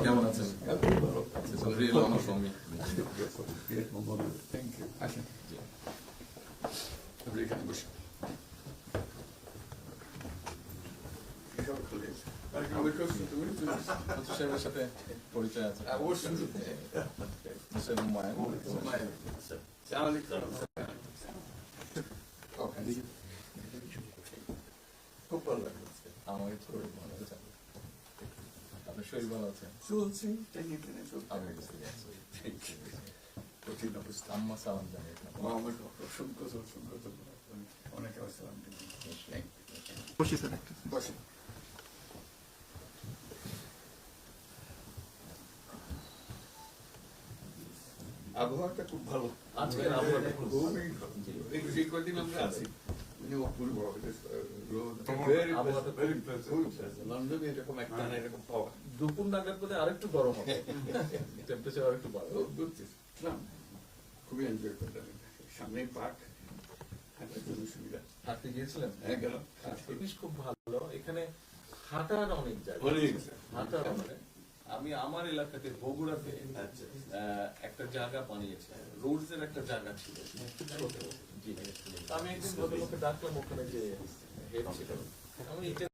কেমন আছেন? Real honour for me. Thank you. আসেন আপনি এখানে বসুন। সাহেবের সাথে পরিচয় আছে অবশ্যই। খুব ভালো লাগলো। আমাকে শরীর ভালো আছে। আপনার শরীর ভালো আছে? চলছে টেনে টেনে চলছে। আমি বুঝতে পারছি। কঠিন অবস্থা। আম্মা সালাম জানাই। আমার অসংখ্য অনেক আসসালাম। বসি স্যার একটা বসে আবহাওয়াটা খুব ভালো। আজকের আবহাওয়াটা খুব ভালো। এই কদিন আমরা আছি অপূর্ব লন্ডনে এরকম একটা এরকম পাওয়া দুপুর নাগাদ বোধ আরেকটু গরম হবে, টেম্পারেচার আরেকটু বাড়বে। খুবই এনজয় করলাম। সামনে পার্ক, হাঁটার জন্য সুবিধা। হাঁটতে গিয়েছিলেন? হ্যাঁ গেলাম। জিনিস খুব ভালো, এখানে হাঁটার অনেক জায়গা। হাঁটার আমি আমার এলাকাতে বগুড়াতে একটা জায়গা বানিয়েছে, রোডস এর একটা জায়গা ছিল ছোট। জি, আমি একদিন ভদ্রলোককে ডাকলাম, ওখানে যে হেড ছিল, আমি